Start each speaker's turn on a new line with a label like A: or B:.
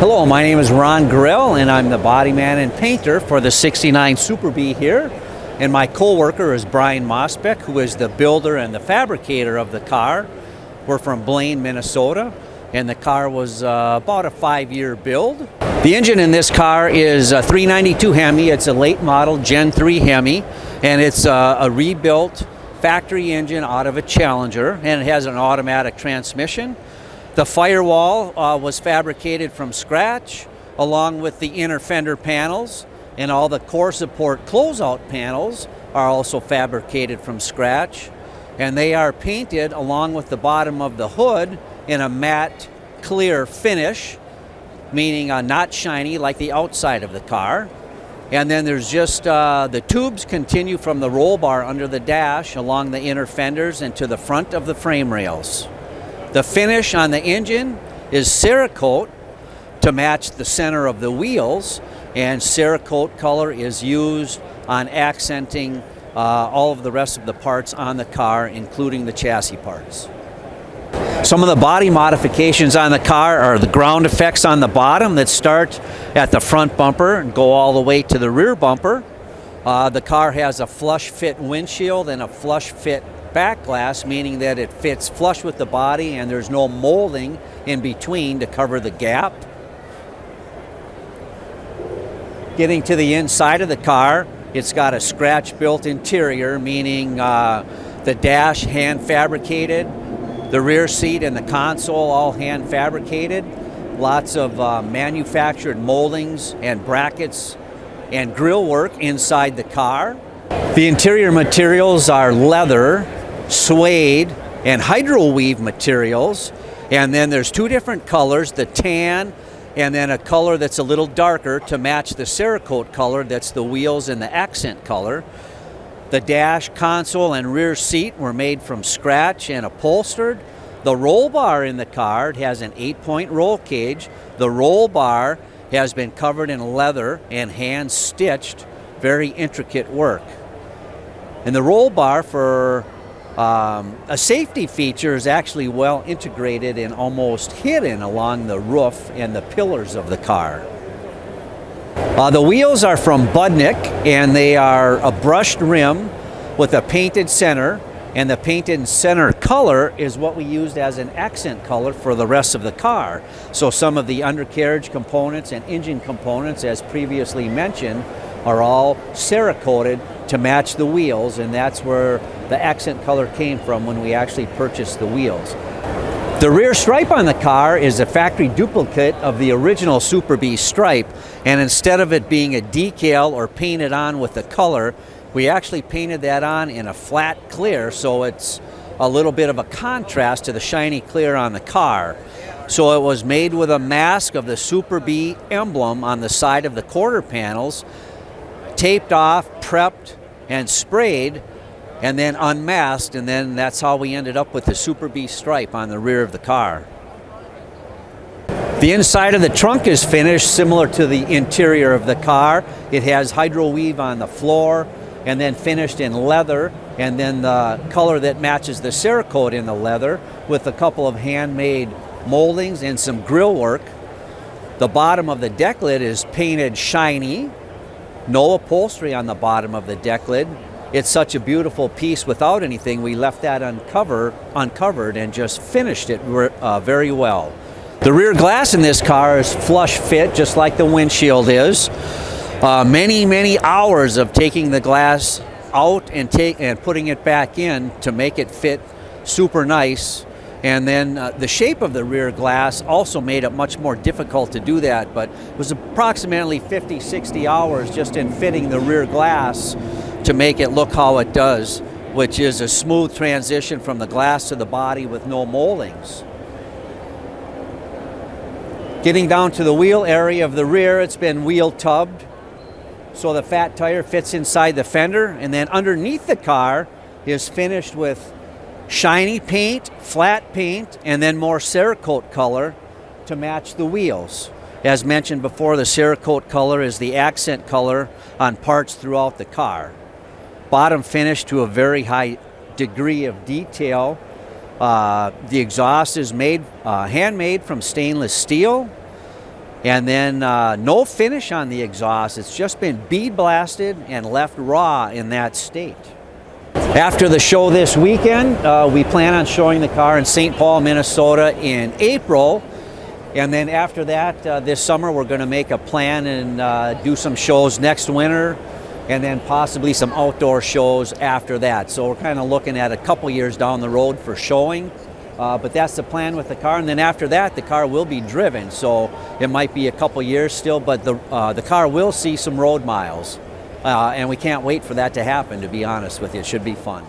A: Hello, my name is Ron Grill, and I'm the body man and painter for the 69 Superbee here. And my co-worker is Brian Mosbek, who is the builder and the fabricator of the car. We're from Blaine, Minnesota, and the car was about a 5-year build. The engine in this car is a 392 Hemi. It's a late model Gen 3 Hemi, and it's a rebuilt factory engine out of a Challenger, and it has an automatic transmission. The firewall was fabricated from scratch, along with the inner fender panels, and all the core support closeout panels are also fabricated from scratch, and they are painted along with the bottom of the hood in a matte clear finish, meaning not shiny like the outside of the car. And then there's just the tubes continue from the roll bar under the dash along the inner fenders and to the front of the frame rails. The finish on the engine is Cerakote to match the center of the wheels, and Cerakote color is used on accenting all of the rest of the parts on the car, including the chassis parts. Some of the body modifications on the car are the ground effects on the bottom that start at the front bumper and go all the way to the rear bumper. The car has a flush fit windshield and a flush fit back glass, meaning that it fits flush with the body and there's no molding in between to cover the gap. Getting to the inside of the car, it's got a scratch built interior, meaning the dash hand fabricated, the rear seat and the console all hand fabricated, lots of manufactured moldings and brackets and grille work inside the car. The interior materials are leather, suede, and hydroweave materials, and then there's two different colors, the tan and then a color that's a little darker to match the Cerakote color that's the wheels and the accent color. The dash, console, and rear seat were made from scratch and upholstered. The roll bar in the car, it has an 8-point roll cage. The roll bar has been covered in leather and hand stitched, very intricate work. And the roll bar for a safety feature is actually well integrated and almost hidden along the roof and the pillars of the car. The wheels are from Budnik, and they are a brushed rim with a painted center, and the painted center color is what we used as an accent color for the rest of the car. So some of the undercarriage components and engine components, as previously mentioned, are all Cerakoted to match the wheels, and that's where the accent color came from when we actually purchased the wheels. The rear stripe on the car is a factory duplicate of the original Superbee stripe, and instead of it being a decal or painted on with the color, we actually painted that on in a flat clear, so it's a little bit of a contrast to the shiny clear on the car. So it was made with a mask of the Superbee emblem on the side of the quarter panels, taped off, prepped, and sprayed, and then unmasked, and then that's how we ended up with the Superbee stripe on the rear of the car. The inside of the trunk is finished similar to the interior of the car. It has hydroweave on the floor, and then finished in leather, and then the color that matches the Cerakote in the leather with a couple of handmade moldings and some grille work. The bottom of the deck lid is painted shiny. No upholstery on the bottom of the deck lid. It's such a beautiful piece without anything. We left that uncovered and just finished it very well. The rear glass in this car is flush fit, just like the windshield is. Many hours of taking the glass out and putting it back in to make it fit super nice. And then the shape of the rear glass also made it much more difficult to do that, but it was approximately 50-60 hours just in fitting the rear glass to make it look how it does, which is a smooth transition from the glass to the body with no moldings. Getting down to the wheel area of the rear, it's been wheel tubbed, so the fat tire fits inside the fender, and then underneath the car is finished with shiny paint, flat paint, and then more Cerakote color to match the wheels. As mentioned before, the Cerakote color is the accent color on parts throughout the car. Bottom finish to a very high degree of detail. The exhaust is handmade from stainless steel. And then no finish on the exhaust. It's just been bead blasted and left raw in that state. After the show this weekend, we plan on showing the car in St. Paul, Minnesota in April. And then after that, this summer, we're going to make a plan and do some shows next winter, and then possibly some outdoor shows after that. So we're kind of looking at a couple years down the road for showing. But that's the plan with the car. And then after that, the car will be driven. So it might be a couple years still, but the car will see some road miles. And we can't wait for that to happen, to be honest with you. It should be fun.